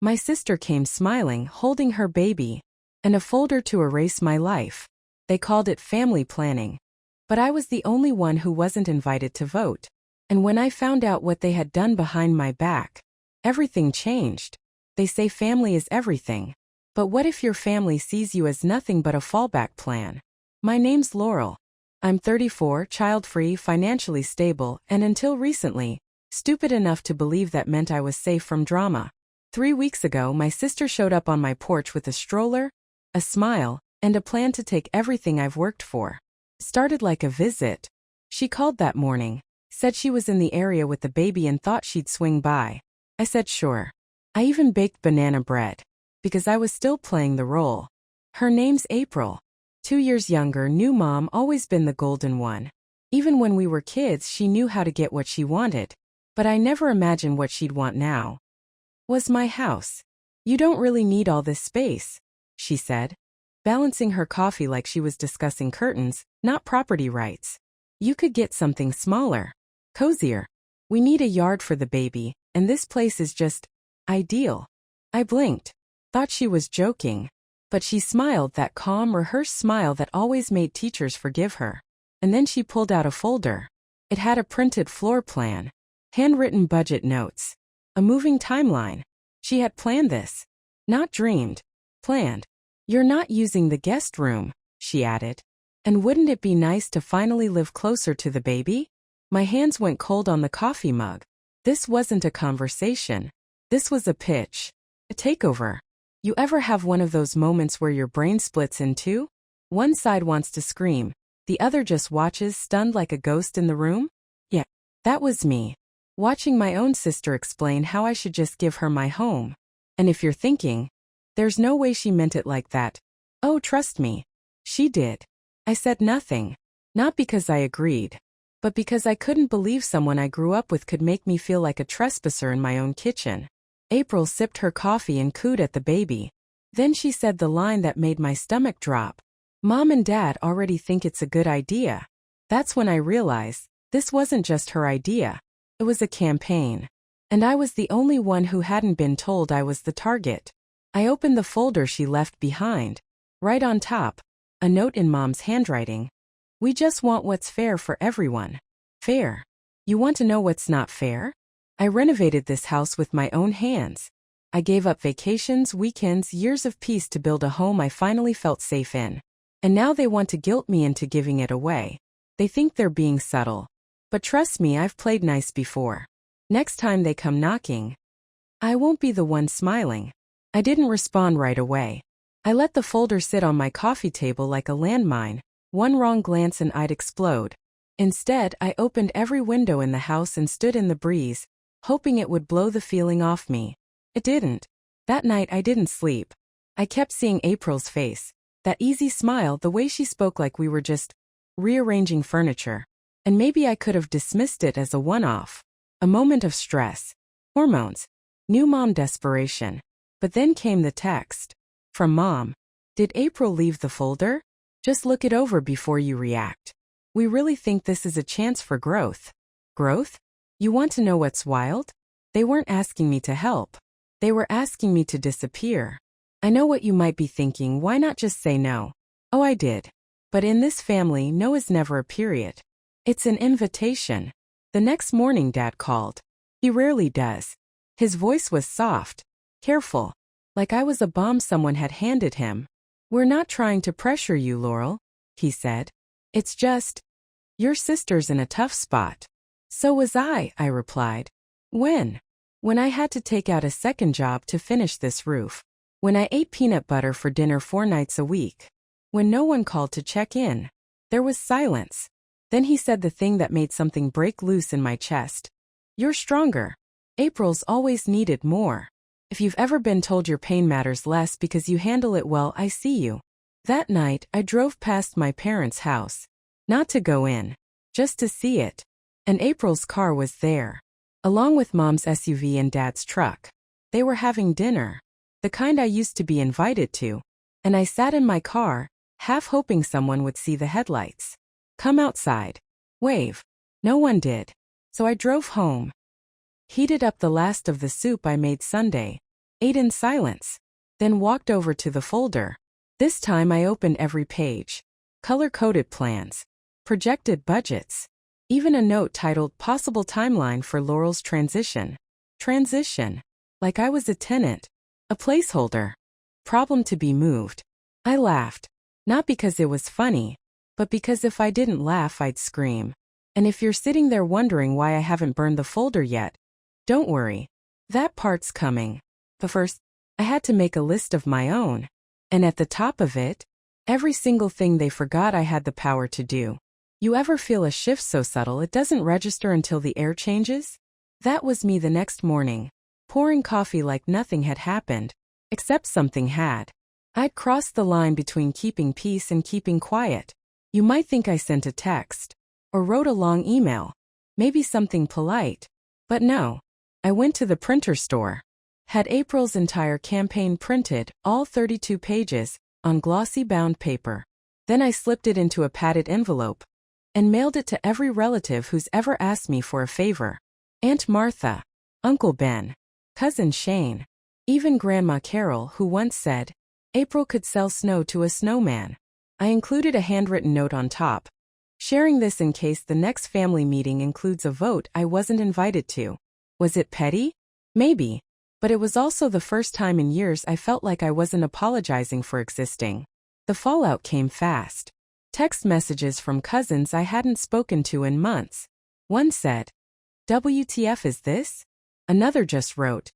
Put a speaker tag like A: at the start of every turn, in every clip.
A: My sister came smiling, holding her baby, and a folder to erase my life. They called it family planning. But I was the only one who wasn't invited to vote. And when I found out what they had done behind my back, everything changed. They say family is everything. But what if your family sees you as nothing but a fallback plan? My name's Laurel. I'm 34, child-free, financially stable, and until recently, stupid enough to believe that meant I was safe from drama. 3 weeks ago, my sister showed up on my porch with a stroller, a smile, and a plan to take everything I've worked for. Started like a visit. She called that morning, said she was in the area with the baby and thought she'd swing by. I said sure. I even baked banana bread, because I was still playing the role. Her name's April. 2 years younger, new mom, always been the golden one. Even when we were kids, she knew how to get what she wanted. But I never imagined what she'd want now. Was my house. You don't really need all this space, she said, balancing her coffee like she was discussing curtains, not property rights. You could get something smaller, cozier. We need a yard for the baby, and this place is just ideal. I blinked, thought she was joking, but she smiled, that calm, rehearsed smile that always made teachers forgive her. And then she pulled out a folder. It had a printed floor plan, handwritten budget notes, a moving timeline. She had planned this. Not dreamed. Planned. You're not using the guest room, she added. And wouldn't it be nice to finally live closer to the baby? My hands went cold on the coffee mug. This wasn't a conversation. This was a pitch. A takeover. You ever have one of those moments where your brain splits in two? One side wants to scream. The other just watches, stunned like a ghost in the room? Yeah, that was me. Watching my own sister explain how I should just give her my home. And if you're thinking, there's no way she meant it like that. Oh, trust me. She did. I said nothing. Not because I agreed, but because I couldn't believe someone I grew up with could make me feel like a trespasser in my own kitchen. April sipped her coffee and cooed at the baby. Then she said the line that made my stomach drop. Mom and Dad already think it's a good idea. That's when I realized this wasn't just her idea. It was a campaign. And I was the only one who hadn't been told I was the target. I opened the folder she left behind. Right on top, a note in Mom's handwriting. We just want what's fair for everyone. Fair? You want to know what's not fair? I renovated this house with my own hands. I gave up vacations, weekends, years of peace to build a home I finally felt safe in. And now they want to guilt me into giving it away. They think they're being subtle. But trust me, I've played nice before. Next time they come knocking, I won't be the one smiling. I didn't respond right away. I let the folder sit on my coffee table like a landmine. One wrong glance and I'd explode. Instead, I opened every window in the house and stood in the breeze, hoping it would blow the feeling off me. It didn't. That night I didn't sleep. I kept seeing April's face. That easy smile, the way she spoke like we were just rearranging furniture. And maybe I could have dismissed it as a one-off. A moment of stress. Hormones. New mom desperation. But then came the text. From Mom. Did April leave the folder? Just look it over before you react. We really think this is a chance for growth. Growth? You want to know what's wild? They weren't asking me to help. They were asking me to disappear. I know what you might be thinking, why not just say no? Oh, I did. But in this family, no is never a period. It's an invitation. The next morning Dad called. He rarely does. His voice was soft, careful, like I was a bomb someone had handed him. We're not trying to pressure you, Laurel, he said. It's just, your sister's in a tough spot. So was I replied. When? When I had to take out a second job to finish this roof. When I ate peanut butter for dinner 4 nights a week. When no one called to check in. There was silence. Then he said the thing that made something break loose in my chest. You're stronger. April's always needed more. If you've ever been told your pain matters less because you handle it well, I see you. That night, I drove past my parents' house. Not to go in. Just to see it. And April's car was there. Along with Mom's SUV and Dad's truck. They were having dinner. The kind I used to be invited to. And I sat in my car, half hoping someone would see the headlights. Come outside. Wave. No one did. So I drove home. Heated up the last of the soup I made Sunday. ate in silence, then walked over to the folder. This time I opened every page. Color-coded plans, projected budgets, even a note titled Possible Timeline for Laurel's Transition. Transition. Like I was a tenant. A placeholder. Problem to be moved. I laughed. Not because it was funny, but because if I didn't laugh I'd scream. And if you're sitting there wondering why I haven't burned the folder yet, don't worry. That part's coming. But first, I had to make a list of my own. And at the top of it, every single thing they forgot I had the power to do. You ever feel a shift so subtle it doesn't register until the air changes? That was me the next morning, pouring coffee like nothing had happened, except something had. I'd crossed the line between keeping peace and keeping quiet. You might think I sent a text, or wrote a long email, maybe something polite. But no, I went to the printer store, had April's entire campaign printed, all 32 pages, on glossy bound paper. Then I slipped it into a padded envelope, and mailed it to every relative who's ever asked me for a favor. Aunt Martha, Uncle Ben, Cousin Shane, even Grandma Carol, who once said, April could sell snow to a snowman. I included a handwritten note on top, sharing this in case the next family meeting includes a vote I wasn't invited to. Was it petty? Maybe. But it was also the first time in years I felt like I wasn't apologizing for existing. The fallout came fast. Text messages from cousins I hadn't spoken to in months. One said, WTF is this? Another just wrote,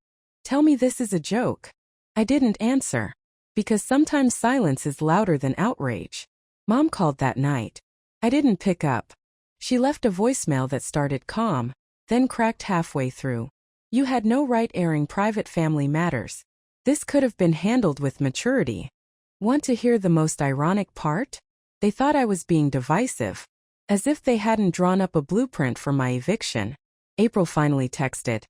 A: tell me this is a joke. I didn't answer. Because sometimes silence is louder than outrage. Mom called that night. I didn't pick up. She left a voicemail that started calm, then cracked halfway through. You had no right airing private family matters. This could have been handled with maturity. Want to hear the most ironic part? They thought I was being divisive. As if they hadn't drawn up a blueprint for my eviction. April finally texted.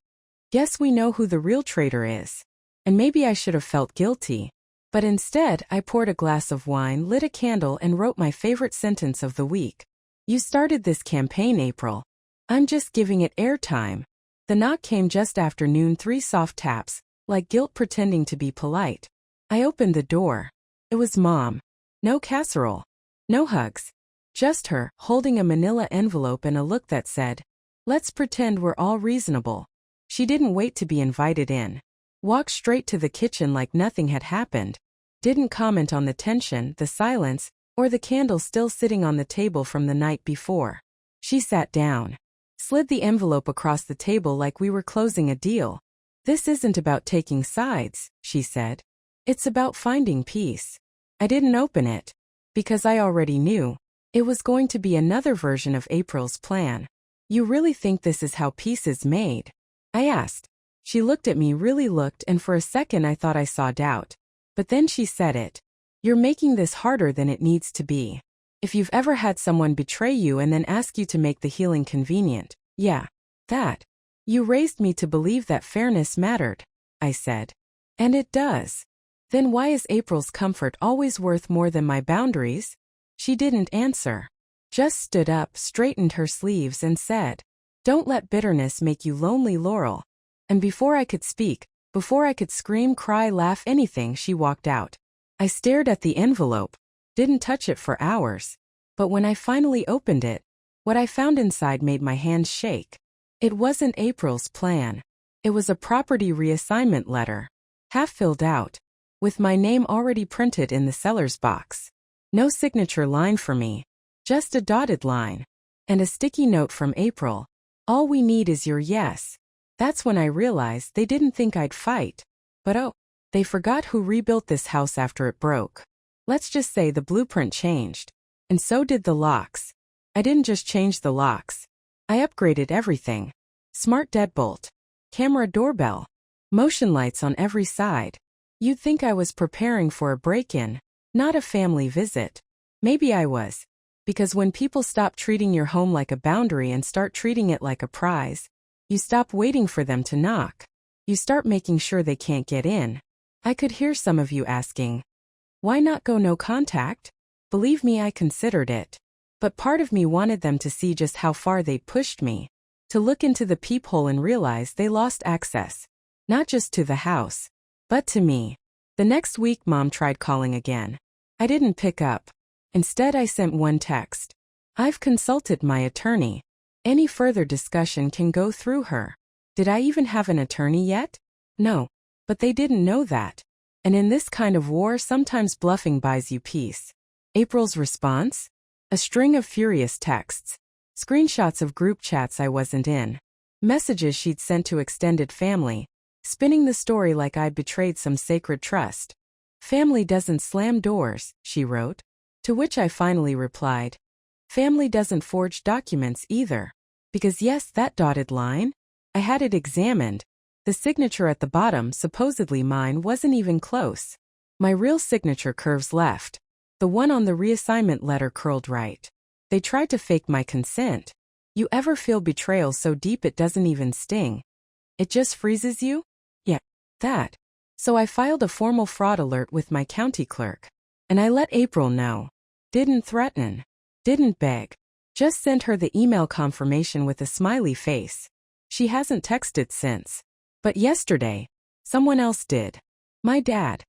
A: Guess we know who the real traitor is. And maybe I should have felt guilty. But instead, I poured a glass of wine, lit a candle, and wrote my favorite sentence of the week. You started this campaign, April. I'm just giving it airtime. The knock came just after noon, 3 soft taps, like guilt pretending to be polite. I opened the door. It was Mom. No casserole. No hugs. Just her, holding a manila envelope and a look that said, let's pretend we're all reasonable. She didn't wait to be invited in. Walked straight to the kitchen like nothing had happened. Didn't comment on the tension, the silence, or the candle still sitting on the table from the night before. She sat down. Slid the envelope across the table like we were closing a deal. This isn't about taking sides, she said. It's about finding peace. I didn't open it. Because I already knew. It was going to be another version of April's plan. You really think this is how peace is made? I asked. She looked at me, really looked, and for a second I thought I saw doubt. But then she said it. You're making this harder than it needs to be. If you've ever had someone betray you and then ask you to make the healing convenient. Yeah. That. You raised me to believe that fairness mattered, I said. And it does. Then why is April's comfort always worth more than my boundaries? She didn't answer. Just stood up, straightened her sleeves and said, don't let bitterness make you lonely, Laurel. And before I could speak, before I could scream, cry, laugh, anything, she walked out. I stared at the envelope. Didn't touch it for hours. But when I finally opened it, what I found inside made my hands shake. It wasn't April's plan. It was a property reassignment letter. Half filled out. With my name already printed in the seller's box. No signature line for me. Just a dotted line. And a sticky note from April. All we need is your yes. That's when I realized they didn't think I'd fight. But oh, they forgot who rebuilt this house after it broke. Let's just say the blueprint changed. And so did the locks. I didn't just change the locks. I upgraded everything. Smart deadbolt. Camera doorbell. Motion lights on every side. You'd think I was preparing for a break-in, not a family visit. Maybe I was. Because when people stop treating your home like a boundary and start treating it like a prize, you stop waiting for them to knock. You start making sure they can't get in. I could hear some of you asking, why not go no contact? Believe me, I considered it. But part of me wanted them to see just how far they'd pushed me. To look into the peephole and realize they lost access. Not just to the house, But to me. The next week Mom tried calling again. I didn't pick up. Instead I sent one text. I've consulted my attorney. Any further discussion can go through her. Did I even have an attorney yet? No. But they didn't know that. And in this kind of war sometimes bluffing buys you peace. April's response? A string of furious texts. Screenshots of group chats I wasn't in. Messages she'd sent to extended family. Spinning the story like I'd betrayed some sacred trust. Family doesn't slam doors, she wrote. To which I finally replied. Family doesn't forge documents either. Because yes, that dotted line? I had it examined. The signature at the bottom, supposedly mine, wasn't even close. My real signature curves left. The one on the reassignment letter curled right. They tried to fake my consent. You ever feel betrayal so deep it doesn't even sting? It just freezes you? Yeah, that. So I filed a formal fraud alert with my county clerk. And I let April know. Didn't threaten. Didn't beg. Just sent her the email confirmation with a smiley face. She hasn't texted since. But yesterday, someone else did. My dad.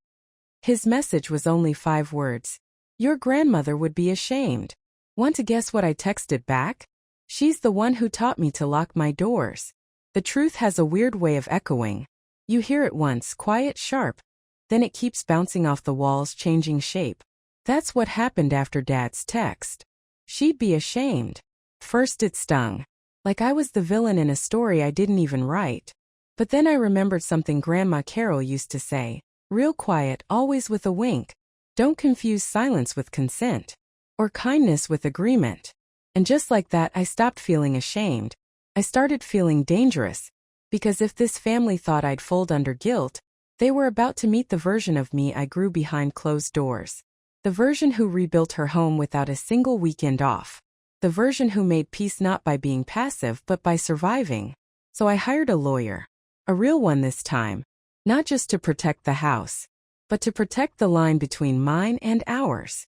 A: His message was only 5 words. Your grandmother would be ashamed. Want to guess what I texted back? She's the one who taught me to lock my doors. The truth has a weird way of echoing. You hear it once, quiet, sharp. Then it keeps bouncing off the walls, changing shape. That's what happened after Dad's text. She'd be ashamed. First it stung. Like I was the villain in a story I didn't even write. But then I remembered something Grandma Carol used to say. Real quiet, always with a wink. Don't confuse silence with consent. Or kindness with agreement. And just like that I stopped feeling ashamed. I started feeling dangerous. Because if this family thought I'd fold under guilt, they were about to meet the version of me I grew behind closed doors. The version who rebuilt her home without a single weekend off. The version who made peace not by being passive but by surviving. So I hired a lawyer. A real one this time. Not just to protect the house, but to protect the line between mine and ours.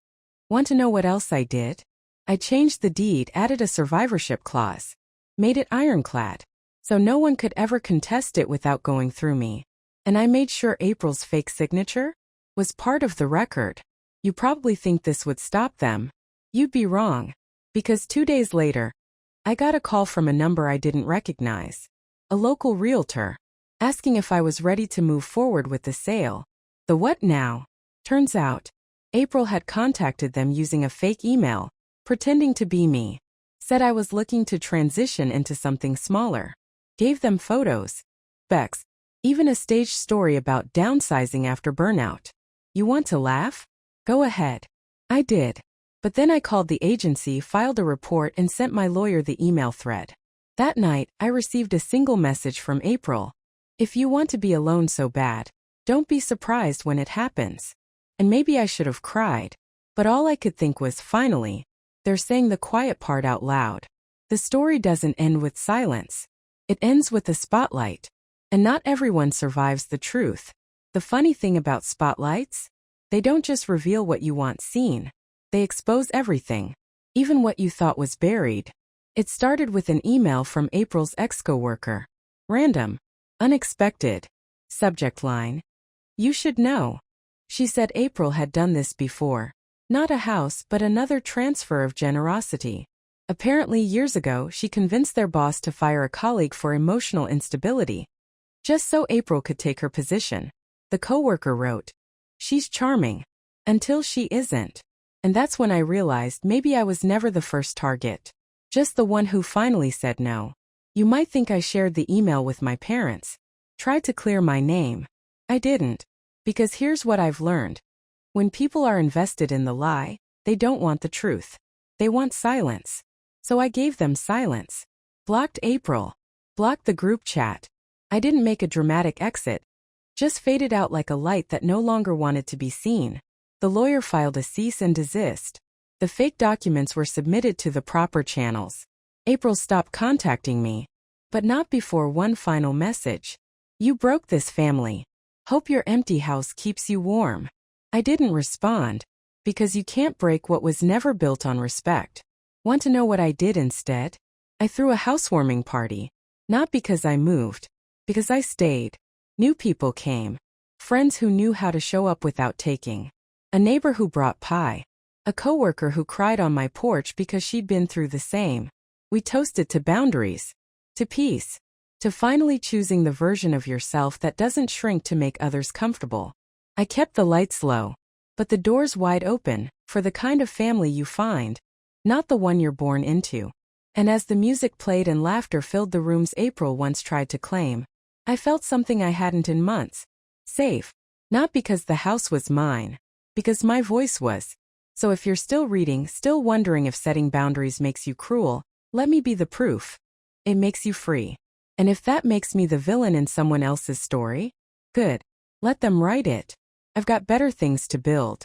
A: Want to know what else I did? I changed the deed, added a survivorship clause. Made it ironclad. So no one could ever contest it without going through me. And I made sure April's fake signature was part of the record. You probably think this would stop them. You'd be wrong. Because 2 days later, I got a call from a number I didn't recognize. A local realtor. Asking if I was ready to move forward with the sale. The what now? Turns out, April had contacted them using a fake email, pretending to be me. Said I was looking to transition into something smaller. Gave them photos, specs, even a staged story about downsizing after burnout. You want to laugh? Go ahead. I did. But then I called the agency, filed a report, and sent my lawyer the email thread. That night, I received a single message from April. If you want to be alone so bad, don't be surprised when it happens. And maybe I should have cried. But all I could think was, finally, they're saying the quiet part out loud. The story doesn't end with silence. It ends with a spotlight. And not everyone survives the truth. The funny thing about spotlights? They don't just reveal what you want seen. They expose everything. Even what you thought was buried. It started with an email from April's ex-coworker. Random. Unexpected. Subject line. You should know. She said April had done this before. Not a house, but another transfer of generosity. Apparently years ago, she convinced their boss to fire a colleague for emotional instability. Just so April could take her position. The coworker wrote, "She's charming. Until she isn't." And that's when I realized maybe I was never the first target. Just the one who finally said no. You might think I shared the email with my parents. Tried to clear my name. I didn't. Because here's what I've learned. When people are invested in the lie, they don't want the truth. They want silence. So I gave them silence. Blocked April. Blocked the group chat. I didn't make a dramatic exit. Just faded out like a light that no longer wanted to be seen. The lawyer filed a cease and desist. The fake documents were submitted to the proper channels. April stopped contacting me. But not before one final message. You broke this family. Hope your empty house keeps you warm. I didn't respond. Because you can't break what was never built on respect. Want to know what I did instead? I threw a housewarming party. Not because I moved. Because I stayed. New people came. Friends who knew how to show up without taking. A neighbor who brought pie. A coworker who cried on my porch because she'd been through the same. We toasted to boundaries. To peace. To finally choosing the version of yourself that doesn't shrink to make others comfortable. I kept the lights low, but the doors wide open, for the kind of family you find, not the one you're born into. And as the music played and laughter filled the rooms April once tried to claim, I felt something I hadn't in months. Safe. Not because the house was mine, because my voice was. So if you're still reading, still wondering if setting boundaries makes you cruel, let me be the proof. It makes you free. And if that makes me the villain in someone else's story, good. Let them write it. I've got better things to build.